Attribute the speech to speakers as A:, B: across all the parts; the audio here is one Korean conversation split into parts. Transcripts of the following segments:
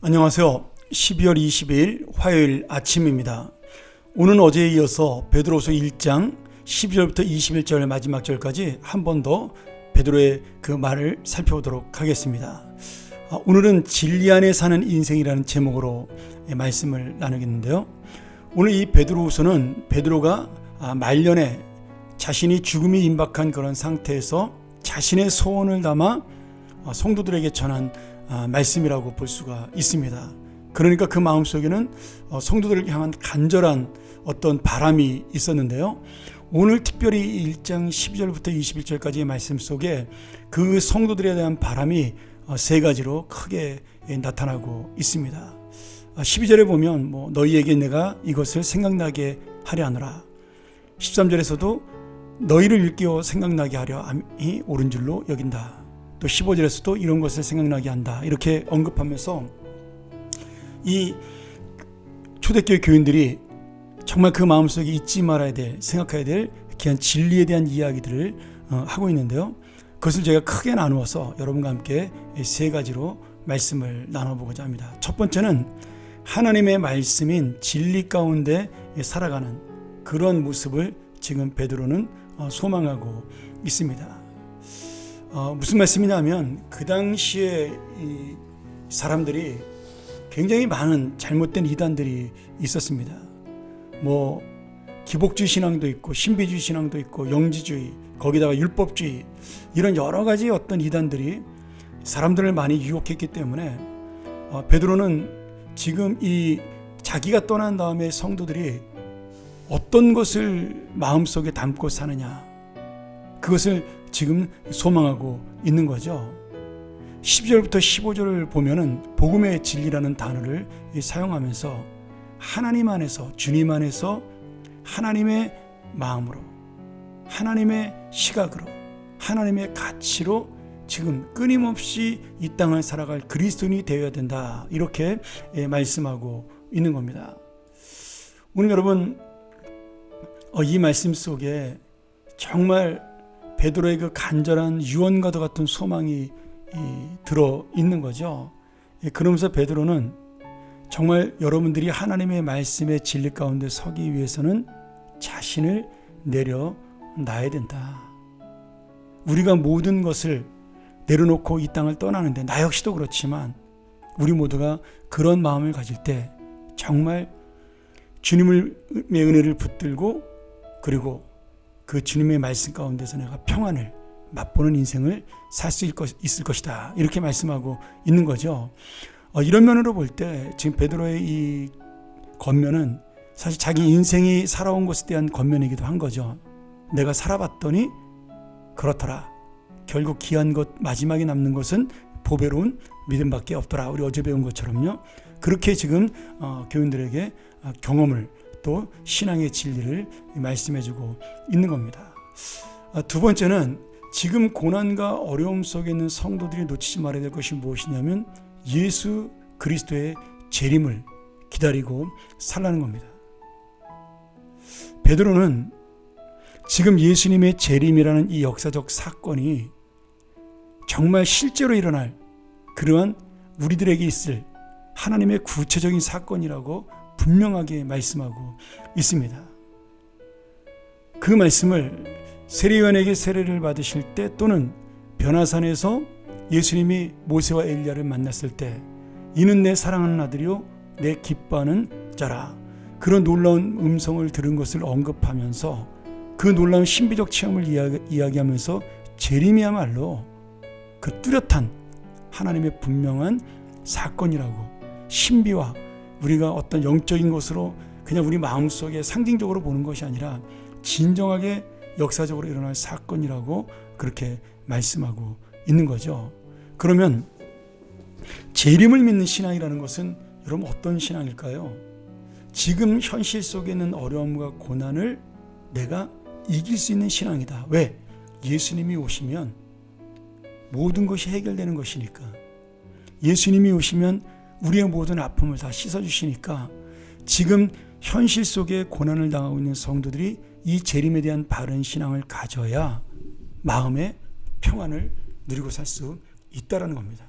A: 안녕하세요. 12월 20일 화요일 아침입니다. 오늘은 어제에 이어서 베드로후서 1장 12절부터 21절 마지막 절까지 한 번 더 베드로의 그 말을 살펴보도록 하겠습니다. 오늘은 진리 안에 사는 인생이라는 제목으로 말씀을 나누겠는데요. 오늘 이 베드로후서는 베드로가 말년에 자신이 죽음이 임박한 그런 상태에서 자신의 소원을 담아 성도들에게 전한 말씀이라고 볼 수가 있습니다. 그러니까 그 마음속에는 성도들을 향한 간절한 어떤 바람이 있었는데요. 오늘 특별히 1장 12절부터 21절까지의 말씀 속에 그 성도들에 대한 바람이 세 가지로 크게 나타나고 있습니다. 12절에 보면 너희에게 내가 이것을 생각나게 하려 하노라. 13절에서도 너희를 일깨워 생각나게 하려 함이 옳은 줄로 여긴다. 또 15절에서도 이런 것을 생각나게 한다. 이렇게 언급하면서 이 초대교회 교인들이 정말 그 마음속에 잊지 말아야 될, 생각해야 될 귀한 진리에 대한 이야기들을 하고 있는데요. 그것을 제가 크게 나누어서 여러분과 함께 세 가지로 말씀을 나눠보고자 합니다. 첫 번째는 하나님의 말씀인 진리 가운데 살아가는 그런 모습을 지금 베드로는 소망하고 있습니다. 무슨 말씀이냐면 그 당시에 이 사람들이 굉장히 많은 잘못된 이단들이 있었습니다. 기복주의 신앙도 있고 신비주의 신앙도 있고 영지주의, 거기다가 율법주의, 이런 여러 가지 어떤 이단들이 사람들을 많이 유혹했기 때문에 베드로는 지금 이 자기가 떠난 다음에 성도들이 어떤 것을 마음속에 담고 사느냐, 그것을 지금 소망하고 있는 거죠. 12절부터 15절을 보면은 복음의 진리라는 단어를 사용하면서 하나님 안에서, 주님 안에서 하나님의 마음으로, 하나님의 시각으로, 하나님의 가치로 지금 끊임없이 이 땅을 살아갈 그리스도인이 되어야 된다. 이렇게 말씀하고 있는 겁니다. 오늘 여러분 이 말씀 속에 정말 베드로의 그 간절한 유언과도 같은 소망이 들어 있는 거죠. 그러면서 베드로는 정말 여러분들이 하나님의 말씀의 진리 가운데 서기 위해서는 자신을 내려놔야 된다. 우리가 모든 것을 내려놓고 이 땅을 떠나는데, 나 역시도 그렇지만 우리 모두가 그런 마음을 가질 때 정말 주님의 은혜를 붙들고, 그리고 그 주님의 말씀 가운데서 내가 평안을 맛보는 인생을 살 수 있을 것이다. 이렇게 말씀하고 있는 거죠. 이런 면으로 볼 때 지금 베드로의 이 권면은 사실 자기 인생이 살아온 것에 대한 권면이기도 한 거죠. 내가 살아봤더니 그렇더라. 결국 귀한 것, 마지막에 남는 것은 보배로운 믿음밖에 없더라. 우리 어제 배운 것처럼요. 그렇게 지금 교인들에게 경험을, 또 신앙의 진리를 말씀해주고 있는 겁니다. 두 번째는 지금 고난과 어려움 속에 있는 성도들이 놓치지 말아야 될 것이 무엇이냐면 예수 그리스도의 재림을 기다리고 살라는 겁니다. 베드로는 지금 예수님의 재림이라는 이 역사적 사건이 정말 실제로 일어날 그러한 우리들에게 있을 하나님의 구체적인 사건이라고 분명하게 말씀하고 있습니다. 그 말씀을 세례요한에게 세례를 받으실 때, 또는 변화산에서 예수님이 모세와 엘리야를 만났을 때 이는 내 사랑하는 아들이요 내 기뻐하는 자라, 그런 놀라운 음성을 들은 것을 언급하면서 그 놀라운 신비적 체험을 이야기하면서 재림이야말로 그 뚜렷한 하나님의 분명한 사건이라고, 신비와 우리가 어떤 영적인 것으로 그냥 우리 마음속에 상징적으로 보는 것이 아니라 진정하게 역사적으로 일어날 사건이라고 그렇게 말씀하고 있는 거죠. 그러면 재림을 믿는 신앙이라는 것은 여러분 어떤 신앙일까요? 지금 현실 속에 있는 어려움과 고난을 내가 이길 수 있는 신앙이다. 왜? 예수님이 오시면 모든 것이 해결되는 것이니까. 예수님이 오시면 우리의 모든 아픔을 다 씻어주시니까 지금 현실 속에 고난을 당하고 있는 성도들이 이 재림에 대한 바른 신앙을 가져야 마음의 평안을 누리고 살 수 있다라는 겁니다.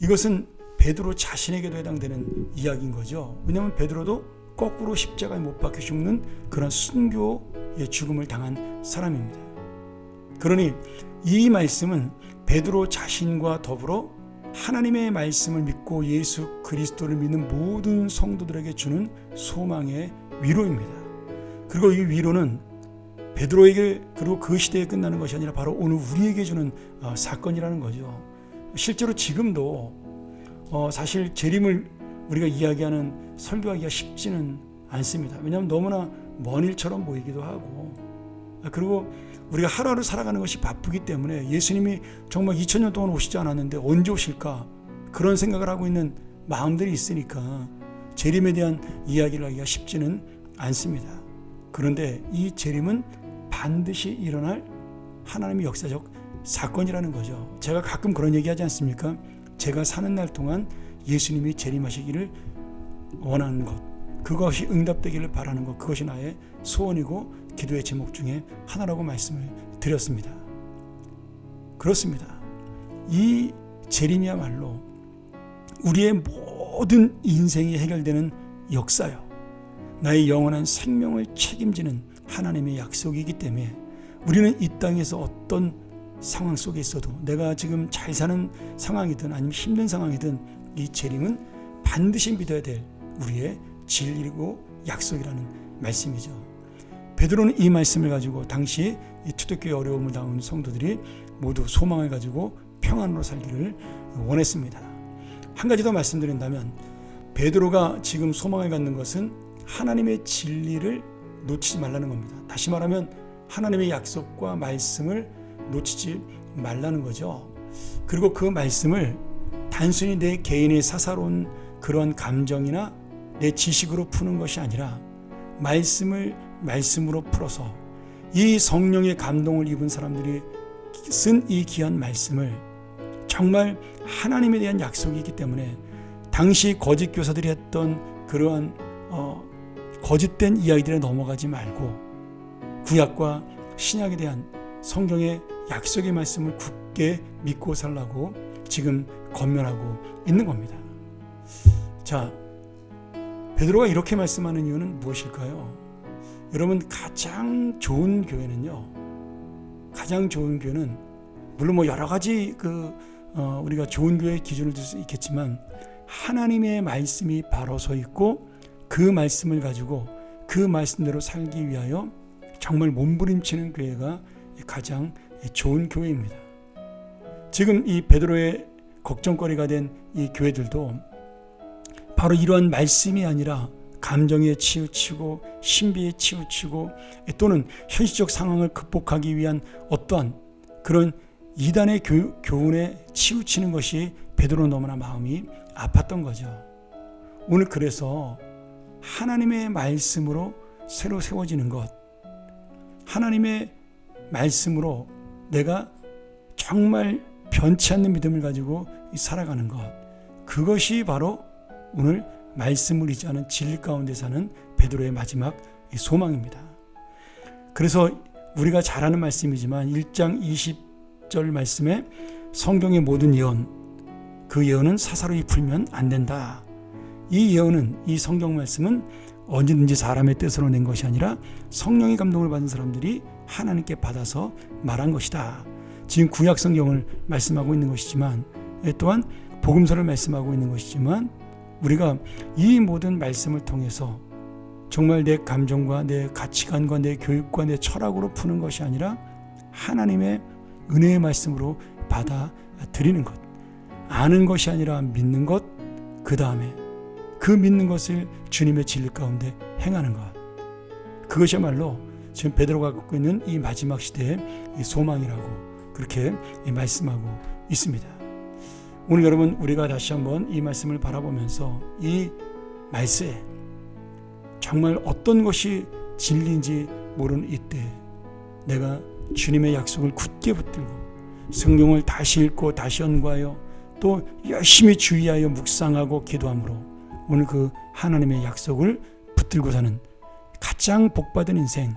A: 이것은 베드로 자신에게도 해당되는 이야기인 거죠. 왜냐하면 베드로도 거꾸로 십자가에 못 박혀 죽는 그런 순교의 죽음을 당한 사람입니다. 그러니 이 말씀은 베드로 자신과 더불어 하나님의 말씀을 믿고 예수 그리스도를 믿는 모든 성도들에게 주는 소망의 위로입니다. 그리고 이 위로는 베드로에게 그리고 그 시대에 끝나는 것이 아니라 바로 오늘 우리에게 주는 사건이라는 거죠. 실제로 지금도 사실 재림을 우리가 이야기하는 설교하기가 쉽지는 않습니다. 왜냐하면 너무나 먼 일처럼 보이기도 하고, 그리고 우리가 하루하루 살아가는 것이 바쁘기 때문에 예수님이 정말 2000년 동안 오시지 않았는데 언제 오실까, 그런 생각을 하고 있는 마음들이 있으니까 재림에 대한 이야기를 하기가 쉽지는 않습니다. 그런데 이 재림은 반드시 일어날 하나님의 역사적 사건이라는 거죠. 제가 가끔 그런 얘기하지 않습니까? 제가 사는 날 동안 예수님이 재림하시기를 원하는 것, 그것이 응답되기를 바라는 것, 그것이 나의 소원이고 기도의 제목 중에 하나라고 말씀을 드렸습니다. 그렇습니다. 이 재림이야말로 우리의 모든 인생이 해결되는 역사요, 나의 영원한 생명을 책임지는 하나님의 약속이기 때문에 우리는 이 땅에서 어떤 상황 속에 있어도, 내가 지금 잘 사는 상황이든 아니면 힘든 상황이든 이 재림은 반드시 믿어야 될 우리의 진리고 약속이라는 말씀이죠. 베드로는 이 말씀을 가지고 당시 이 초대교회 어려움을 당한 성도들이 모두 소망을 가지고 평안으로 살기를 원했습니다. 한 가지 더 말씀드린다면, 베드로가 지금 소망을 갖는 것은 하나님의 진리를 놓치지 말라는 겁니다. 다시 말하면 하나님의 약속과 말씀을 놓치지 말라는 거죠. 그리고 그 말씀을 단순히 내 개인의 사사로운 그런 감정이나 내 지식으로 푸는 것이 아니라 말씀을 말씀으로 풀어서 이 성령의 감동을 입은 사람들이 쓴 이 귀한 말씀을 정말 하나님에 대한 약속이기 때문에 당시 거짓 교사들이 했던 그러한 거짓된 이야기들에 넘어가지 말고 구약과 신약에 대한 성경의 약속의 말씀을 굳게 믿고 살라고 지금 권면하고 있는 겁니다. 자, 베드로가 이렇게 말씀하는 이유는 무엇일까요? 여러분, 가장 좋은 교회는 물론 여러 가지 우리가 좋은 교회의 기준을 들 수 있겠지만, 하나님의 말씀이 바로 서 있고 그 말씀을 가지고 그 말씀대로 살기 위하여 정말 몸부림치는 교회가 가장 좋은 교회입니다. 지금 이 베드로의 걱정거리가 된 이 교회들도 바로 이러한 말씀이 아니라 감정에 치우치고 신비에 치우치고 또는 현실적 상황을 극복하기 위한 어떠한 그런 이단의 교훈에 치우치는 것이 베드로 너무나 마음이 아팠던 거죠. 오늘 그래서 하나님의 말씀으로 새로 세워지는 것, 하나님의 말씀으로 내가 정말 변치 않는 믿음을 가지고 살아가는 것, 그것이 바로 오늘 말씀을 잊지 않은 진리 가운데 사는 베드로의 마지막 소망입니다. 그래서 우리가 잘 아는 말씀이지만 1장 20절 말씀에 성경의 모든 예언, 그 예언은 사사로이 풀면 안 된다. 이 예언은, 이 성경 말씀은 언제든지 사람의 뜻으로 낸 것이 아니라 성령의 감동을 받은 사람들이 하나님께 받아서 말한 것이다. 지금 구약 성경을 말씀하고 있는 것이지만, 또한 복음서를 말씀하고 있는 것이지만, 우리가 이 모든 말씀을 통해서 정말 내 감정과 내 가치관과 내 교육과 내 철학으로 푸는 것이 아니라 하나님의 은혜의 말씀으로 받아들이는 것, 아는 것이 아니라 믿는 것, 그 다음에 그 믿는 것을 주님의 진리 가운데 행하는 것, 그것이야말로 지금 베드로가 갖고 있는 이 마지막 시대의 이 소망이라고 그렇게 말씀하고 있습니다. 오늘 여러분, 우리가 다시 한번 이 말씀을 바라보면서 이 말씀에 정말 어떤 것이 진리인지 모르는 이때 내가 주님의 약속을 굳게 붙들고 성경을 다시 읽고 다시 연구하여 또 열심히 주의하여 묵상하고 기도함으로 오늘 그 하나님의 약속을 붙들고 사는 가장 복받은 인생,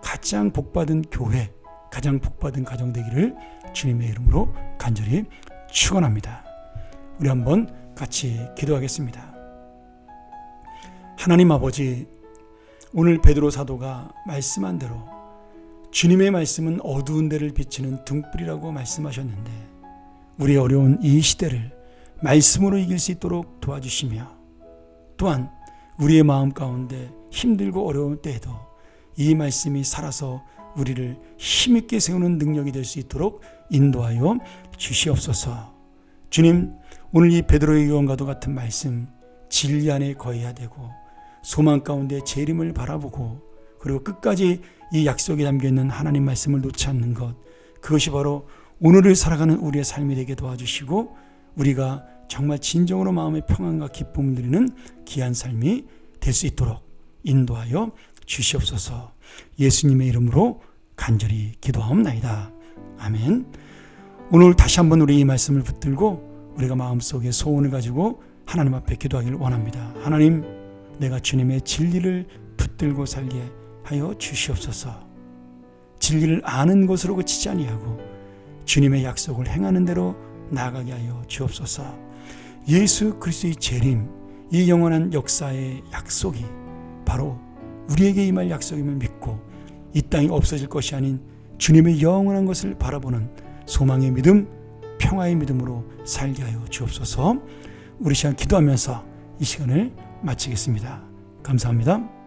A: 가장 복받은 교회, 가장 복받은 가정 되기를 주님의 이름으로 간절히 축원합니다. 우리 한번 같이 기도하겠습니다. 하나님 아버지, 오늘 베드로 사도가 말씀한 대로 주님의 말씀은 어두운 데를 비치는 등불이라고 말씀하셨는데 우리의 어려운 이 시대를 말씀으로 이길 수 있도록 도와주시며 또한 우리의 마음 가운데 힘들고 어려운 때에도 이 말씀이 살아서 우리를 힘있게 세우는 능력이 될 수 있도록 인도하여 주시옵소서. 주님, 오늘 이 베드로의 유언과도 같은 말씀 진리 안에 거해야 되고 소망 가운데 재림을 바라보고 그리고 끝까지 이 약속에 담겨있는 하나님 말씀을 놓지 않는 것, 그것이 바로 오늘을 살아가는 우리의 삶이 되게 도와주시고 우리가 정말 진정으로 마음의 평안과 기쁨을 누리는 귀한 삶이 될 수 있도록 인도하여 주시옵소서. 예수님의 이름으로 간절히 기도하옵나이다. 아멘. 오늘 다시 한번 우리 이 말씀을 붙들고 우리가 마음속에 소원을 가지고 하나님 앞에 기도하기를 원합니다. 하나님, 내가 주님의 진리를 붙들고 살게 하여 주시옵소서. 진리를 아는 것으로 그치지 아니하고 주님의 약속을 행하는 대로 나아가게 하여 주옵소서. 예수 그리스도의 재림, 이 영원한 역사의 약속이 바로 우리에게 임할 약속임을 믿고 이 땅이 없어질 것이 아닌 주님의 영원한 것을 바라보는 소망의 믿음, 평화의 믿음으로 살게 하여 주옵소서. 우리 시간 기도하면서 이 시간을 마치겠습니다. 감사합니다.